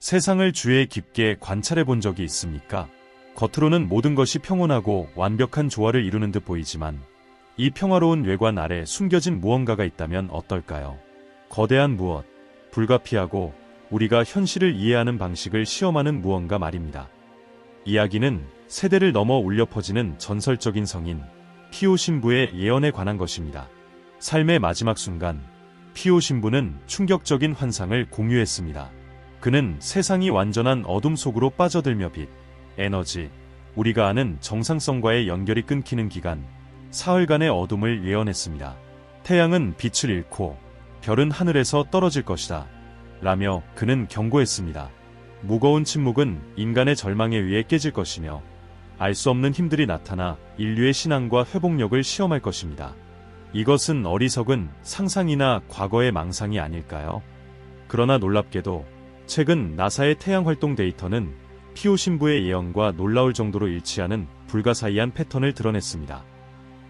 세상을 주의 깊게 관찰해 본 적이 있습니까? 겉으로는 모든 것이 평온하고 완벽한 조화를 이루는 듯 보이지만 이 평화로운 외관 아래 숨겨진 무언가가 있다면 어떨까요? 거대한 무엇, 불가피하고 우리가 현실을 이해하는 방식을 시험하는 무언가 말입니다. 이야기는 세대를 넘어 울려 퍼지는 전설적인 성인 피오 신부의 예언에 관한 것입니다. 삶의 마지막 순간, 피오 신부는 충격적인 환상을 공유했습니다. 그는 세상이 완전한 어둠 속으로 빠져들며 빛, 에너지, 우리가 아는 정상성과의 연결이 끊기는 기간, 사흘간의 어둠을 예언했습니다. 태양은 빛을 잃고 별은 하늘에서 떨어질 것이다 라며 그는 경고했습니다. 무거운 침묵은 인간의 절망에 의해 깨질 것이며 알 수 없는 힘들이 나타나 인류의 신앙과 회복력을 시험할 것입니다. 이것은 어리석은 상상이나 과거의 망상이 아닐까요? 그러나 놀랍게도 최근 나사의 태양 활동 데이터는 피오 신부의 예언과 놀라울 정도로 일치하는 불가사의한 패턴을 드러냈습니다.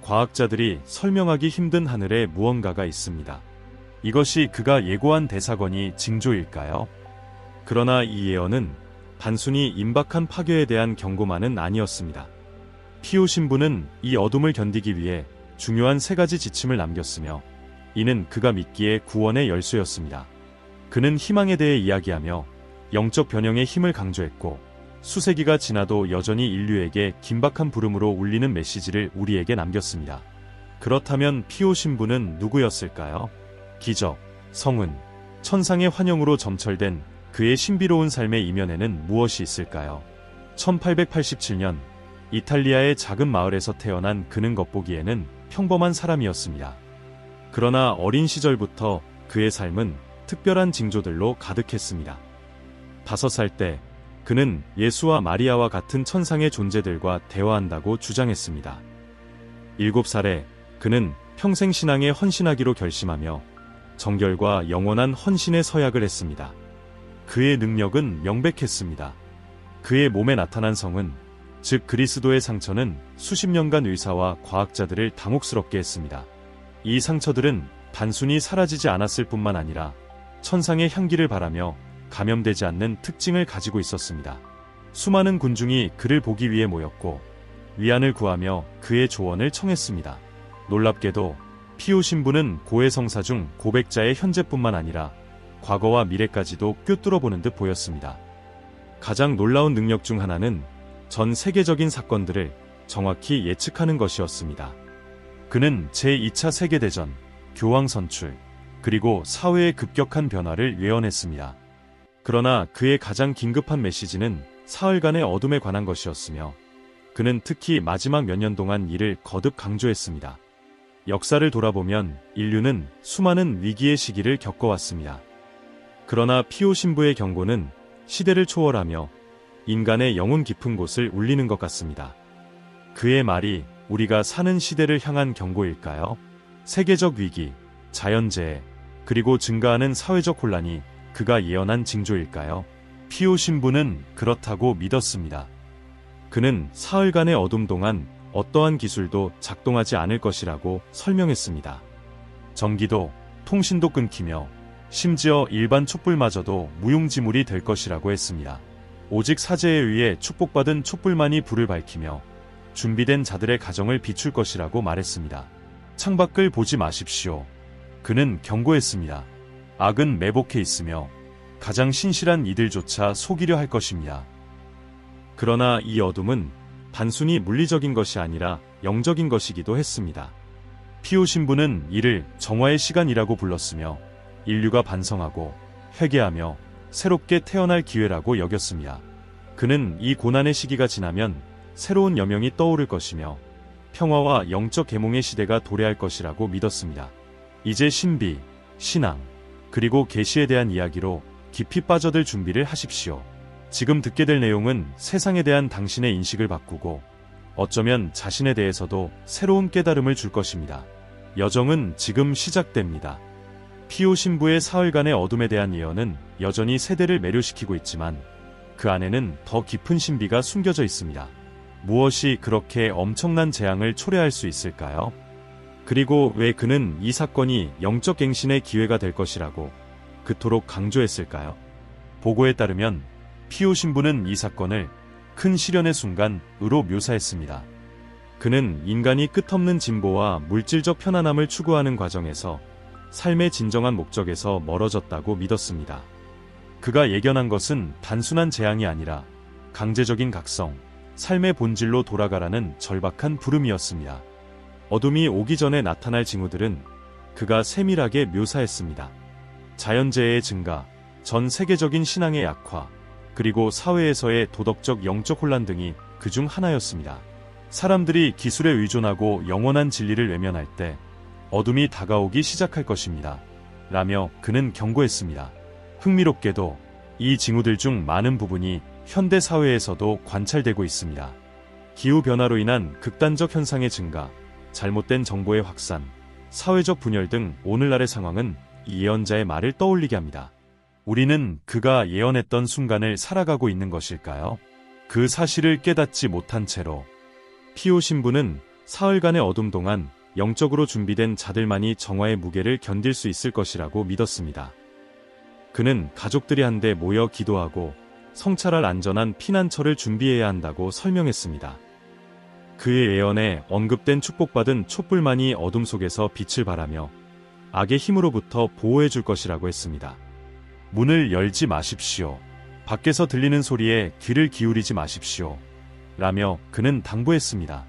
과학자들이 설명하기 힘든 하늘에 무언가가 있습니다. 이것이 그가 예고한 대사건이 징조일까요? 그러나 이 예언은 단순히 임박한 파괴에 대한 경고만은 아니었습니다. 피오 신부는 이 어둠을 견디기 위해 중요한 3가지 지침을 남겼으며 이는 그가 믿기에 구원의 열쇠였습니다. 그는 희망에 대해 이야기하며 영적 변형의 힘을 강조했고 수세기가 지나도 여전히 인류에게 긴박한 부름으로 울리는 메시지를 우리에게 남겼습니다. 그렇다면 피오 신부는 누구였을까요? 기적, 성은, 천상의 환영으로 점철된 그의 신비로운 삶의 이면에는 무엇이 있을까요? 1887년 이탈리아의 작은 마을에서 태어난 그는 겉보기에는 평범한 사람이었습니다. 그러나 어린 시절부터 그의 삶은 특별한 징조들로 가득했습니다. 5살 때 그는 예수와 마리아와 같은 천상의 존재들과 대화한다고 주장했습니다. 7살에 그는 평생 신앙에 헌신하기로 결심하며 정결과 영원한 헌신의 서약을 했습니다. 그의 능력은 명백했습니다. 그의 몸에 나타난 성은, 즉 그리스도의 상처는 수십 년간 의사와 과학자들을 당혹스럽게 했습니다. 이 상처들은 단순히 사라지지 않았을 뿐만 아니라 천상의 향기를 바라며 감염되지 않는 특징을 가지고 있었습니다. 수많은 군중이 그를 보기 위해 모였고 위안을 구하며 그의 조언을 청했습니다. 놀랍게도 피오 신부는 고해성사 중 고백자의 현재뿐만 아니라 과거와 미래까지도 꿰뚫어보는 듯 보였습니다. 가장 놀라운 능력 중 하나는 전 세계적인 사건들을 정확히 예측하는 것이었습니다. 그는 제2차 세계대전, 교황 선출, 그리고 사회의 급격한 변화를 예언했습니다. 그러나 그의 가장 긴급한 메시지는 사흘간의 어둠에 관한 것이었으며 그는 특히 마지막 몇 년 동안 이를 거듭 강조했습니다. 역사를 돌아보면 인류는 수많은 위기의 시기를 겪어왔습니다. 그러나 피오 신부의 경고는 시대를 초월하며 인간의 영혼 깊은 곳을 울리는 것 같습니다. 그의 말이 우리가 사는 시대를 향한 경고일까요? 세계적 위기, 자연재해, 그리고 증가하는 사회적 혼란이 그가 예언한 징조일까요? 피오 신부는 그렇다고 믿었습니다. 그는 사흘간의 어둠 동안 어떠한 기술도 작동하지 않을 것이라고 설명했습니다. 전기도, 통신도 끊기며 심지어 일반 촛불마저도 무용지물이 될 것이라고 했습니다. 오직 사제에 의해 축복받은 촛불만이 불을 밝히며 준비된 자들의 가정을 비출 것이라고 말했습니다. 창밖을 보지 마십시오. 그는 경고했습니다. 악은 매복해 있으며 가장 신실한 이들조차 속이려 할 것입니다. 그러나 이 어둠은 단순히 물리적인 것이 아니라 영적인 것이기도 했습니다. 피오 신부는 이를 정화의 시간이라고 불렀으며 인류가 반성하고 회개하며 새롭게 태어날 기회라고 여겼습니다. 그는 이 고난의 시기가 지나면 새로운 여명이 떠오를 것이며 평화와 영적 계몽의 시대가 도래할 것이라고 믿었습니다. 이제 신비, 신앙, 그리고 계시에 대한 이야기로 깊이 빠져들 준비를 하십시오. 지금 듣게 될 내용은 세상에 대한 당신의 인식을 바꾸고 어쩌면 자신에 대해서도 새로운 깨달음을 줄 것입니다. 여정은 지금 시작됩니다. 피오 신부의 사흘간의 어둠에 대한 예언은 여전히 세대를 매료시키고 있지만 그 안에는 더 깊은 신비가 숨겨져 있습니다. 무엇이 그렇게 엄청난 재앙을 초래할 수 있을까요? 그리고 왜 그는 이 사건이 영적 갱신의 기회가 될 것이라고 그토록 강조했을까요? 보고에 따르면 피오 신부는 이 사건을 큰 시련의 순간으로 묘사했습니다. 그는 인간이 끝없는 진보와 물질적 편안함을 추구하는 과정에서 삶의 진정한 목적에서 멀어졌다고 믿었습니다. 그가 예견한 것은 단순한 재앙이 아니라 강제적인 각성, 삶의 본질로 돌아가라는 절박한 부름이었습니다. 어둠이 오기 전에 나타날 징후들은 그가 세밀하게 묘사했습니다. 자연재해의 증가, 전 세계적인 신앙의 약화, 그리고 사회에서의 도덕적 영적 혼란 등이 그중 하나였습니다. 사람들이 기술에 의존하고 영원한 진리를 외면할 때 어둠이 다가오기 시작할 것입니다. 라며 그는 경고했습니다. 흥미롭게도 이 징후들 중 많은 부분이 현대 사회에서도 관찰되고 있습니다. 기후변화로 인한 극단적 현상의 증가, 잘못된 정보의 확산, 사회적 분열 등 오늘날의 상황은 이 예언자의 말을 떠올리게 합니다. 우리는 그가 예언했던 순간을 살아가고 있는 것일까요? 그 사실을 깨닫지 못한 채로 피오 신부는 사흘간의 어둠 동안 영적으로 준비된 자들만이 정화의 무게를 견딜 수 있을 것이라고 믿었습니다. 그는 가족들이 한데 모여 기도하고 성찰할 안전한 피난처를 준비해야 한다고 설명했습니다. 그의 예언에 언급된 축복받은 촛불만이 어둠 속에서 빛을 발하며 악의 힘으로부터 보호해 줄 것이라고 했습니다. 문을 열지 마십시오. 밖에서 들리는 소리에 귀를 기울이지 마십시오. 라며 그는 당부했습니다.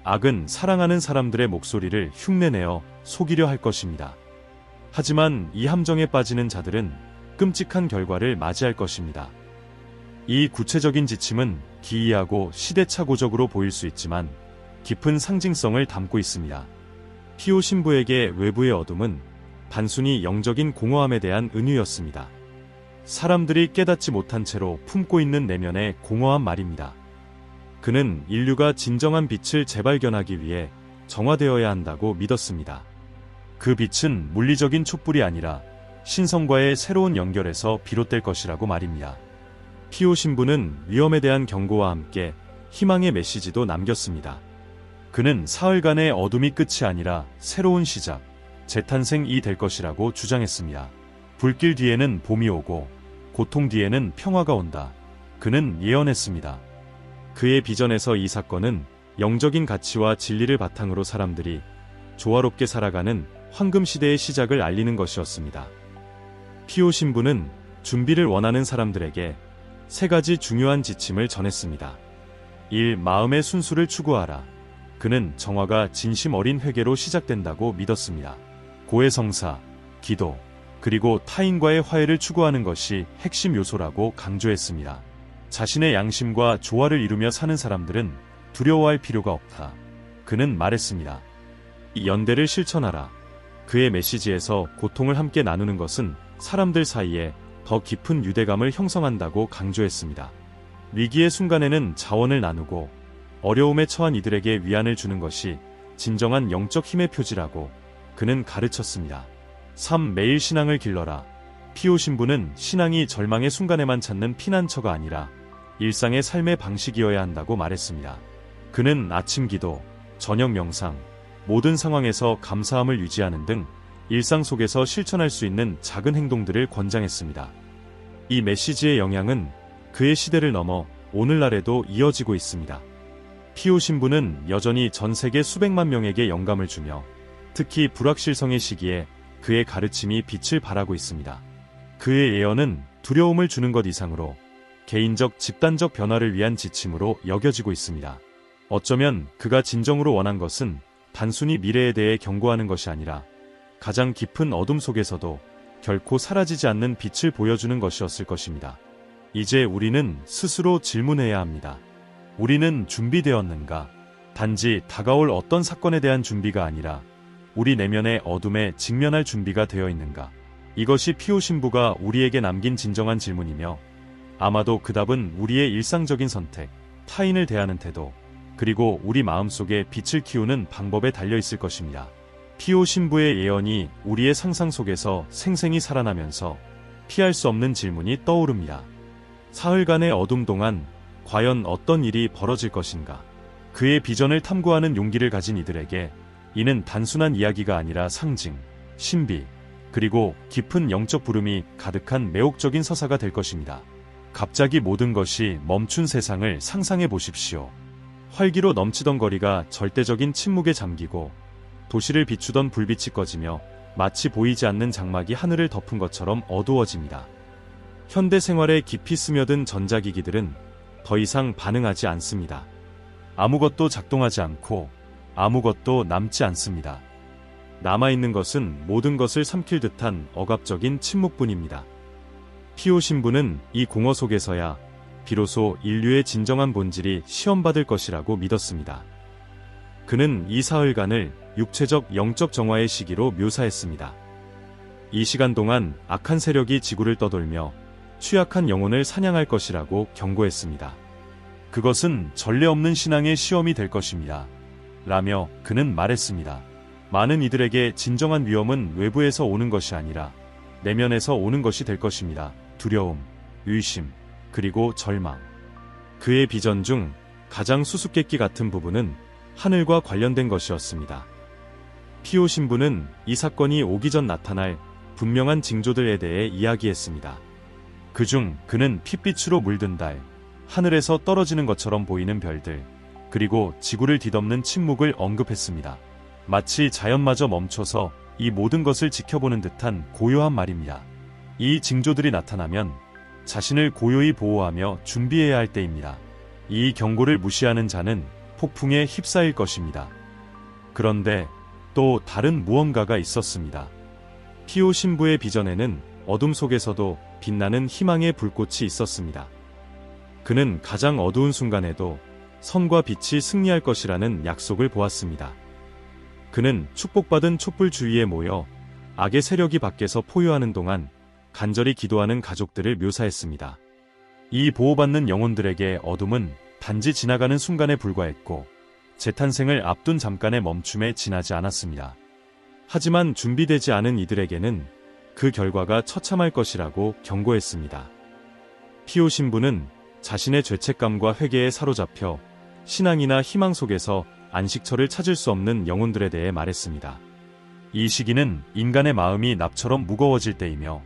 악은 사랑하는 사람들의 목소리를 흉내내어 속이려 할 것입니다. 하지만 이 함정에 빠지는 자들은 끔찍한 결과를 맞이할 것입니다. 이 구체적인 지침은 기이하고 시대착오적으로 보일 수 있지만 깊은 상징성을 담고 있습니다. 피오 신부에게 외부의 어둠은 단순히 영적인 공허함에 대한 은유였습니다. 사람들이 깨닫지 못한 채로 품고 있는 내면의 공허함 말입니다. 그는 인류가 진정한 빛을 재발견하기 위해 정화되어야 한다고 믿었습니다. 그 빛은 물리적인 촛불이 아니라 신성과의 새로운 연결에서 비롯될 것이라고 말입니다. 피오 신부는 위험에 대한 경고와 함께 희망의 메시지도 남겼습니다. 그는 사흘간의 어둠이 끝이 아니라 새로운 시작, 재탄생이 될 것이라고 주장했습니다. 불길 뒤에는 봄이 오고 고통 뒤에는 평화가 온다. 그는 예언했습니다. 그의 비전에서 이 사건은 영적인 가치와 진리를 바탕으로 사람들이 조화롭게 살아가는 황금 시대의 시작을 알리는 것이었습니다. 피오 신부는 준비를 원하는 사람들에게 세 가지 중요한 지침을 전했습니다. 1. 마음의 순수를 추구하라. 그는 정화가 진심 어린 회개로 시작된다고 믿었습니다. 고해성사, 기도, 그리고 타인과의 화해를 추구하는 것이 핵심 요소라고 강조했습니다. 자신의 양심과 조화를 이루며 사는 사람들은 두려워할 필요가 없다. 그는 말했습니다. 이 연대를 실천하라. 그의 메시지에서 고통을 함께 나누는 것은 사람들 사이에 더 깊은 유대감을 형성한다고 강조했습니다. 위기의 순간에는 자원을 나누고 어려움에 처한 이들에게 위안을 주는 것이 진정한 영적 힘의 표지라고 그는 가르쳤습니다. 3. 매일 신앙을 길러라. 피오 신부는 신앙이 절망의 순간에만 찾는 피난처가 아니라 일상의 삶의 방식이어야 한다고 말했습니다. 그는 아침 기도, 저녁 명상, 모든 상황에서 감사함을 유지하는 등 일상 속에서 실천할 수 있는 작은 행동들을 권장했습니다. 이 메시지의 영향은 그의 시대를 넘어 오늘날에도 이어지고 있습니다. 피오 신부는 여전히 전 세계 수백만 명에게 영감을 주며 특히 불확실성의 시기에 그의 가르침이 빛을 발하고 있습니다. 그의 예언은 두려움을 주는 것 이상으로 개인적, 집단적 변화를 위한 지침으로 여겨지고 있습니다. 어쩌면 그가 진정으로 원한 것은 단순히 미래에 대해 경고하는 것이 아니라 가장 깊은 어둠 속에서도 결코 사라지지 않는 빛을 보여주는 것이었을 것입니다. 이제 우리는 스스로 질문해야 합니다. 우리는 준비되었는가? 단지 다가올 어떤 사건에 대한 준비가 아니라 우리 내면의 어둠에 직면할 준비가 되어 있는가? 이것이 피오 신부가 우리에게 남긴 진정한 질문이며 아마도 그 답은 우리의 일상적인 선택, 타인을 대하는 태도, 그리고 우리 마음속에 빛을 키우는 방법에 달려 있을 것입니다. 피오 신부의 예언이 우리의 상상 속에서 생생히 살아나면서 피할 수 없는 질문이 떠오릅니다. 사흘간의 어둠 동안 과연 어떤 일이 벌어질 것인가? 그의 비전을 탐구하는 용기를 가진 이들에게 이는 단순한 이야기가 아니라 상징, 신비, 그리고 깊은 영적 부름이 가득한 매혹적인 서사가 될 것입니다. 갑자기 모든 것이 멈춘 세상을 상상해 보십시오. 활기로 넘치던 거리가 절대적인 침묵에 잠기고 도시를 비추던 불빛이 꺼지며 마치 보이지 않는 장막이 하늘을 덮은 것처럼 어두워집니다. 현대 생활에 깊이 스며든 전자기기들은 더 이상 반응하지 않습니다. 아무것도 작동하지 않고 아무것도 남지 않습니다. 남아있는 것은 모든 것을 삼킬 듯한 억압적인 침묵뿐입니다. 피오 신부는 이 공허 속에서야 비로소 인류의 진정한 본질이 시험받을 것이라고 믿었습니다. 그는 이 사흘간을 육체적 영적 정화의 시기로 묘사했습니다. 이 시간 동안 악한 세력이 지구를 떠돌며 취약한 영혼을 사냥할 것이라고 경고했습니다. 그것은 전례 없는 신앙의 시험이 될 것입니다. 라며 그는 말했습니다. 많은 이들에게 진정한 위험은 외부에서 오는 것이 아니라 내면에서 오는 것이 될 것입니다. 두려움, 의심, 그리고 절망. 그의 비전 중 가장 수수께끼 같은 부분은 하늘과 관련된 것이었습니다. 피오 신부는 이 사건이 오기 전 나타날 분명한 징조들에 대해 이야기했습니다. 그중 그는 핏빛으로 물든 달, 하늘에서 떨어지는 것처럼 보이는 별들, 그리고 지구를 뒤덮는 침묵을 언급했습니다. 마치 자연마저 멈춰서 이 모든 것을 지켜보는 듯한 고요한 말입니다. 이 징조들이 나타나면 자신을 고요히 보호하며 준비해야 할 때입니다. 이 경고를 무시하는 자는 폭풍에 휩싸일 것입니다. 그런데 또 다른 무언가가 있었습니다. 피오 신부의 비전에는 어둠 속에서도 빛나는 희망의 불꽃이 있었습니다. 그는 가장 어두운 순간에도 선과 빛이 승리할 것이라는 약속을 보았습니다. 그는 축복받은 촛불 주위에 모여 악의 세력이 밖에서 포효하는 동안 간절히 기도하는 가족들을 묘사했습니다. 이 보호받는 영혼들에게 어둠은 단지 지나가는 순간에 불과했고 재탄생을 앞둔 잠깐의 멈춤에 지나지 않았습니다. 하지만 준비되지 않은 이들에게는 그 결과가 처참할 것이라고 경고했습니다. 피오 신부는 자신의 죄책감과 회개에 사로잡혀 신앙이나 희망 속에서 안식처를 찾을 수 없는 영혼들에 대해 말했습니다. 이 시기는 인간의 마음이 납처럼 무거워질 때이며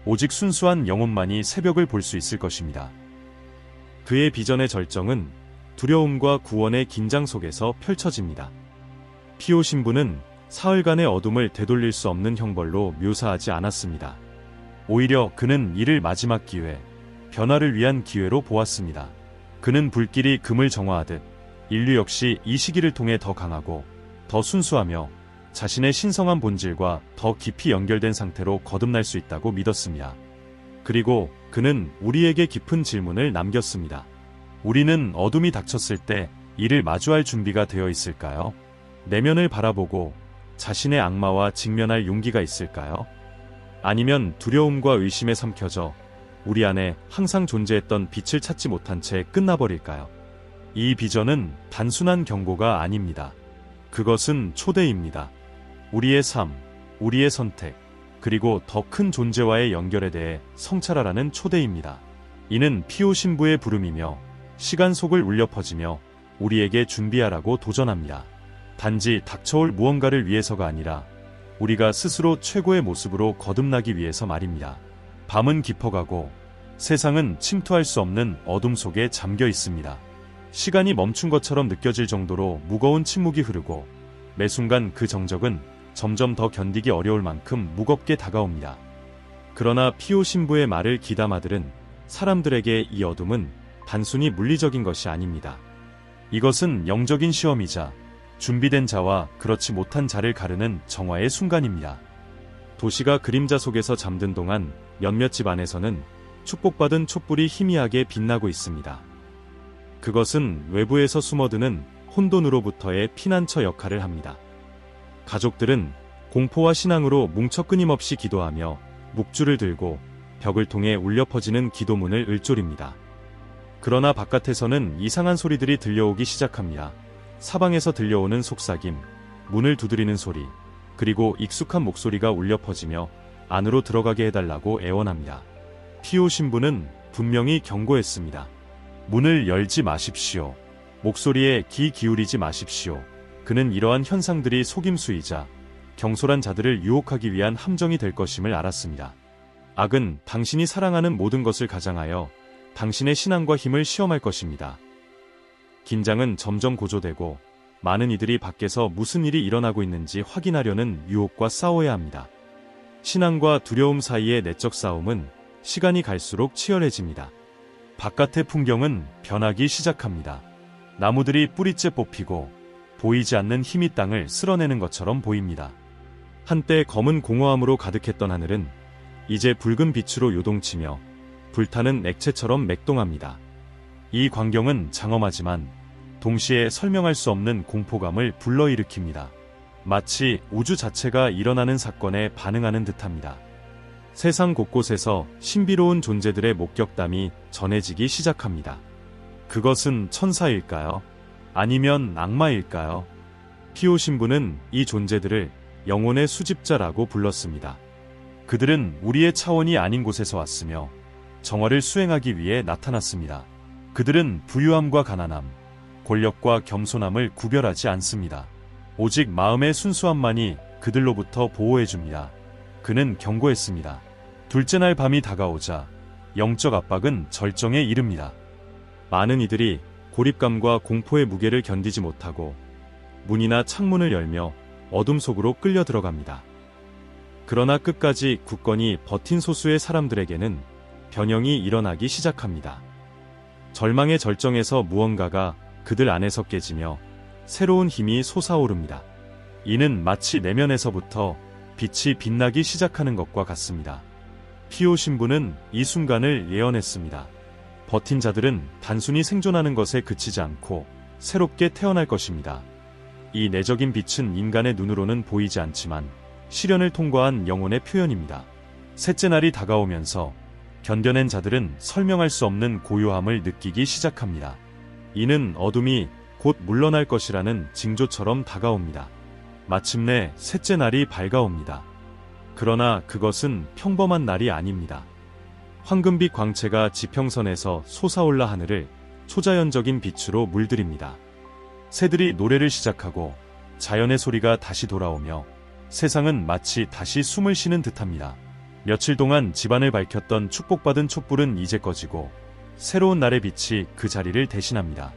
오직 순수한 영혼만이 새벽을 볼 수 있을 것입니다. 그의 비전의 절정은 두려움과 구원의 긴장 속에서 펼쳐집니다. 피오 신부는 사흘간의 어둠을 되돌릴 수 없는 형벌로 묘사하지 않았습니다. 오히려 그는 이를 마지막 기회, 변화를 위한 기회로 보았습니다. 그는 불길이 금을 정화하듯 인류 역시 이 시기를 통해 더 강하고 더 순수하며 자신의 신성한 본질과 더 깊이 연결된 상태로 거듭날 수 있다고 믿었습니다. 그리고 그는 우리에게 깊은 질문을 남겼습니다. 우리는 어둠이 닥쳤을 때 이를 마주할 준비가 되어 있을까요? 내면을 바라보고 자신의 악마와 직면할 용기가 있을까요? 아니면 두려움과 의심에 삼켜져 우리 안에 항상 존재했던 빛을 찾지 못한 채 끝나버릴까요? 이 비전은 단순한 경고가 아닙니다. 그것은 초대입니다. 우리의 삶, 우리의 선택, 그리고 더 큰 존재와의 연결에 대해 성찰하라는 초대입니다. 이는 피오 신부의 부름이며 시간 속을 울려 퍼지며 우리에게 준비하라고 도전합니다. 단지 닥쳐올 무언가를 위해서가 아니라 우리가 스스로 최고의 모습으로 거듭나기 위해서 말입니다. 밤은 깊어가고 세상은 침투할 수 없는 어둠 속에 잠겨 있습니다. 시간이 멈춘 것처럼 느껴질 정도로 무거운 침묵이 흐르고 매 순간 그 정적은 점점 더 견디기 어려울 만큼 무겁게 다가옵니다. 그러나 피오 신부의 말을 귀담아들은 사람들에게 이 어둠은 단순히 물리적인 것이 아닙니다. 이것은 영적인 시험이자 준비된 자와 그렇지 못한 자를 가르는 정화의 순간입니다. 도시가 그림자 속에서 잠든 동안 몇몇 집 안에서는 축복받은 촛불이 희미하게 빛나고 있습니다. 그것은 외부에서 숨어드는 혼돈으로부터의 피난처 역할을 합니다. 가족들은 공포와 신앙으로 뭉쳐 끊임없이 기도하며 묵주를 들고 벽을 통해 울려 퍼지는 기도문을 읊조립니다. 그러나 바깥에서는 이상한 소리들이 들려오기 시작합니다. 사방에서 들려오는 속삭임, 문을 두드리는 소리, 그리고 익숙한 목소리가 울려 퍼지며 안으로 들어가게 해달라고 애원합니다. 피오 신부는 분명히 경고했습니다. 문을 열지 마십시오. 목소리에 귀 기울이지 마십시오. 그는 이러한 현상들이 속임수이자 경솔한 자들을 유혹하기 위한 함정이 될 것임을 알았습니다. 악은 당신이 사랑하는 모든 것을 가장하여 당신의 신앙과 힘을 시험할 것입니다. 긴장은 점점 고조되고 많은 이들이 밖에서 무슨 일이 일어나고 있는지 확인하려는 유혹과 싸워야 합니다. 신앙과 두려움 사이의 내적 싸움은 시간이 갈수록 치열해집니다. 바깥의 풍경은 변하기 시작합니다. 나무들이 뿌리째 뽑히고 보이지 않는 힘이 땅을 쓸어내는 것처럼 보입니다. 한때 검은 공허함으로 가득했던 하늘은 이제 붉은 빛으로 요동치며 불타는 액체처럼 맥동합니다. 이 광경은 장엄하지만 동시에 설명할 수 없는 공포감을 불러일으킵니다. 마치 우주 자체가 일어나는 사건에 반응하는 듯합니다. 세상 곳곳에서 신비로운 존재들의 목격담이 전해지기 시작합니다. 그것은 천사일까요? 아니면 악마일까요? 피오 신부는 이 존재들을 영혼의 수집자라고 불렀습니다. 그들은 우리의 차원이 아닌 곳에서 왔으며 정화를 수행하기 위해 나타났습니다. 그들은 부유함과 가난함, 권력과 겸손함을 구별하지 않습니다. 오직 마음의 순수함만이 그들로부터 보호해줍니다. 그는 경고했습니다. 둘째 날 밤이 다가오자 영적 압박은 절정에 이릅니다. 많은 이들이 고립감과 공포의 무게를 견디지 못하고 문이나 창문을 열며 어둠 속으로 끌려 들어갑니다. 그러나 끝까지 굳건히 버틴 소수의 사람들에게는 변형이 일어나기 시작합니다. 절망의 절정에서 무언가가 그들 안에서 깨지며 새로운 힘이 솟아오릅니다. 이는 마치 내면에서부터 빛이 빛나기 시작하는 것과 같습니다. 피오 신부는 이 순간을 예언했습니다. 버틴 자들은 단순히 생존하는 것에 그치지 않고 새롭게 태어날 것입니다. 이 내적인 빛은 인간의 눈으로는 보이지 않지만 시련을 통과한 영혼의 표현입니다. 셋째 날이 다가오면서 견뎌낸 자들은 설명할 수 없는 고요함을 느끼기 시작합니다. 이는 어둠이 곧 물러날 것이라는 징조처럼 다가옵니다. 마침내 셋째 날이 밝아옵니다. 그러나 그것은 평범한 날이 아닙니다. 황금빛 광채가 지평선에서 솟아올라 하늘을 초자연적인 빛으로 물들입니다. 새들이 노래를 시작하고 자연의 소리가 다시 돌아오며 세상은 마치 다시 숨을 쉬는 듯합니다. 며칠 동안 집안을 밝혔던 축복받은 촛불은 이제 꺼지고 새로운 날의 빛이 그 자리를 대신합니다.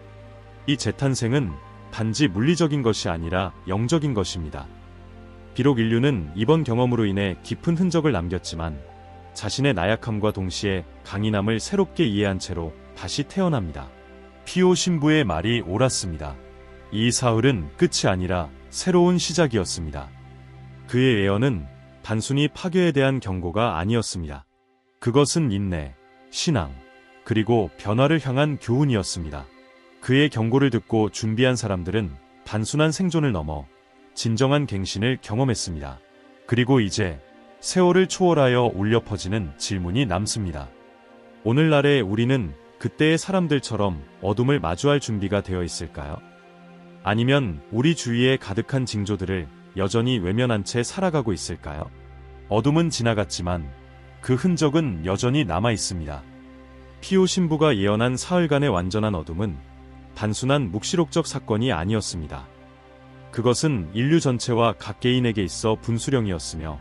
이 재탄생은 단지 물리적인 것이 아니라 영적인 것입니다. 비록 인류는 이번 경험으로 인해 깊은 흔적을 남겼지만 자신의 나약함과 동시에 강인함을 새롭게 이해한 채로 다시 태어납니다. 피오 신부의 말이 옳았습니다. 이 사흘은 끝이 아니라 새로운 시작이었습니다. 그의 예언은 단순히 파괴에 대한 경고가 아니었습니다. 그것은 인내, 신앙, 그리고 변화를 향한 교훈이었습니다. 그의 경고를 듣고 준비한 사람들은 단순한 생존을 넘어 진정한 갱신을 경험했습니다. 그리고 이제 세월을 초월하여 울려 퍼지는 질문이 남습니다. 오늘날의 우리는 그때의 사람들처럼 어둠을 마주할 준비가 되어 있을까요? 아니면 우리 주위에 가득한 징조들을 여전히 외면한 채 살아가고 있을까요? 어둠은 지나갔지만 그 흔적은 여전히 남아 있습니다. 피오 신부가 예언한 사흘간의 완전한 어둠은 단순한 묵시록적 사건이 아니었습니다. 그것은 인류 전체와 각 개인에게 있어 분수령이었으며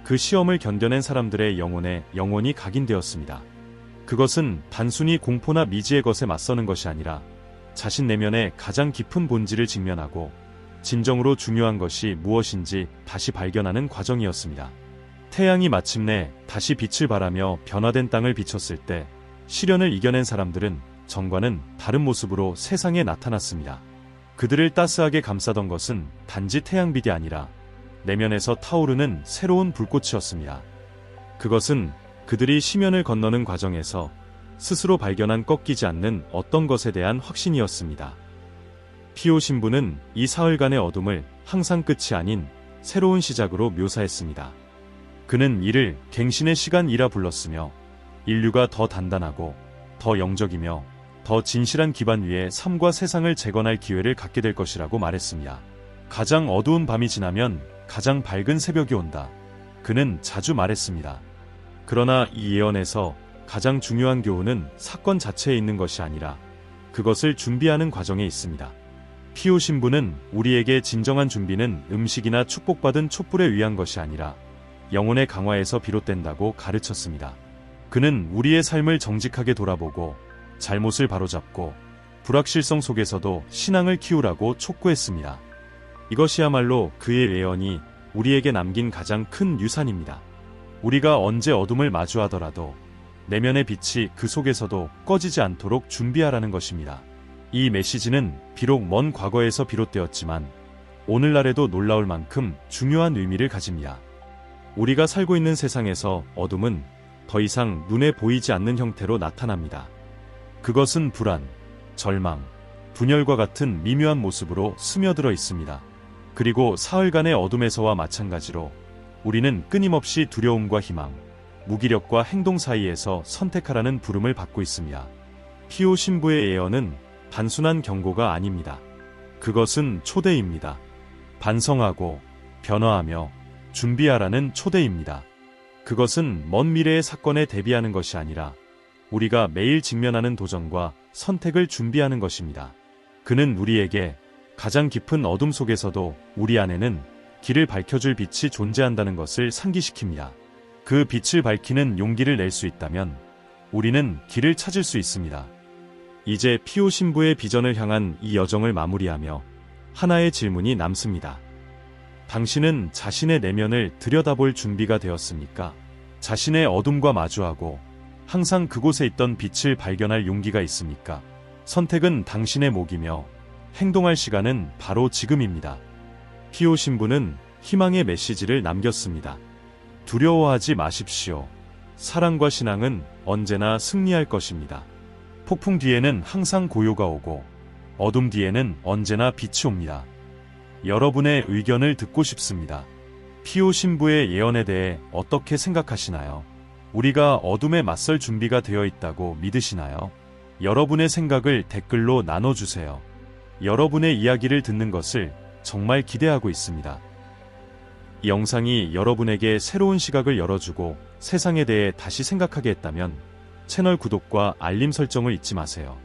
그 시험을 견뎌낸 사람들의 영혼에 영원히 각인되었습니다. 그것은 단순히 공포나 미지의 것에 맞서는 것이 아니라 자신 내면의 가장 깊은 본질을 직면하고 진정으로 중요한 것이 무엇인지 다시 발견하는 과정이었습니다. 태양이 마침내 다시 빛을 발하며 변화된 땅을 비췄을 때 시련을 이겨낸 사람들은 전과는 다른 모습으로 세상에 나타났습니다. 그들을 따스하게 감싸던 것은 단지 태양빛이 아니라 내면에서 타오르는 새로운 불꽃이었습니다. 그것은 그들이 시면을 건너는 과정에서 스스로 발견한 꺾이지 않는 어떤 것에 대한 확신이었습니다. 피오 신부는 이 사흘간의 어둠을 항상 끝이 아닌 새로운 시작으로 묘사했습니다. 그는 이를 갱신의 시간이라 불렀으며 인류가 더 단단하고 더 영적이며 더 진실한 기반 위에 삶과 세상을 재건할 기회를 갖게 될 것이라고 말했습니다. 가장 어두운 밤이 지나면 가장 밝은 새벽이 온다. 그는 자주 말했습니다. 그러나 이 예언에서 가장 중요한 교훈은 사건 자체에 있는 것이 아니라 그것을 준비하는 과정에 있습니다. 피오 신부는 우리에게 진정한 준비는 음식이나 축복받은 촛불에 의한 것이 아니라 영혼의 강화에서 비롯된다고 가르쳤습니다. 그는 우리의 삶을 정직하게 돌아보고 잘못을 바로잡고 불확실성 속에서도 신앙을 키우라고 촉구했습니다. 이것이야말로 그의 예언이 우리에게 남긴 가장 큰 유산입니다. 우리가 언제 어둠을 마주하더라도 내면의 빛이 그 속에서도 꺼지지 않도록 준비하라는 것입니다. 이 메시지는 비록 먼 과거에서 비롯되었지만 오늘날에도 놀라울 만큼 중요한 의미를 가집니다. 우리가 살고 있는 세상에서 어둠은 더 이상 눈에 보이지 않는 형태로 나타납니다. 그것은 불안, 절망, 분열과 같은 미묘한 모습으로 스며들어 있습니다. 그리고 사흘간의 어둠에서와 마찬가지로 우리는 끊임없이 두려움과 희망, 무기력과 행동 사이에서 선택하라는 부름을 받고 있습니다. 피오 신부의 예언은 단순한 경고가 아닙니다. 그것은 초대입니다. 반성하고 변화하며 준비하라는 초대입니다. 그것은 먼 미래의 사건에 대비하는 것이 아니라 우리가 매일 직면하는 도전과 선택을 준비하는 것입니다. 그는 우리에게 가장 깊은 어둠 속에서도 우리 안에는 길을 밝혀줄 빛이 존재한다는 것을 상기시킵니다. 그 빛을 밝히는 용기를 낼 수 있다면 우리는 길을 찾을 수 있습니다. 이제 피오 신부의 비전을 향한 이 여정을 마무리하며 하나의 질문이 남습니다. 당신은 자신의 내면을 들여다볼 준비가 되었습니까? 자신의 어둠과 마주하고 항상 그곳에 있던 빛을 발견할 용기가 있습니까? 선택은 당신의 몫이며 행동할 시간은 바로 지금입니다. 피오 신부는 희망의 메시지를 남겼습니다. 두려워하지 마십시오. 사랑과 신앙은 언제나 승리할 것입니다. 폭풍 뒤에는 항상 고요가 오고 어둠 뒤에는 언제나 빛이 옵니다. 여러분의 의견을 듣고 싶습니다. 피오 신부의 예언에 대해 어떻게 생각하시나요? 우리가 어둠에 맞설 준비가 되어 있다고 믿으시나요? 여러분의 생각을 댓글로 나눠주세요. 여러분의 이야기를 듣는 것을 정말 기대하고 있습니다. 이 영상이 여러분에게 새로운 시각을 열어주고 세상에 대해 다시 생각하게 했다면 채널 구독과 알림 설정을 잊지 마세요.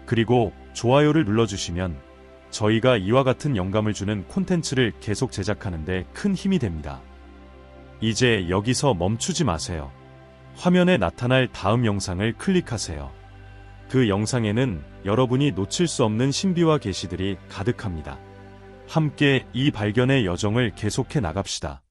그리고 좋아요를 눌러주시면 저희가 이와 같은 영감을 주는 콘텐츠를 계속 제작하는 데 큰 힘이 됩니다. 이제 여기서 멈추지 마세요. 화면에 나타날 다음 영상을 클릭하세요. 그 영상에는 여러분이 놓칠 수 없는 신비와 계시들이 가득합니다. 함께 이 발견의 여정을 계속해 나갑시다.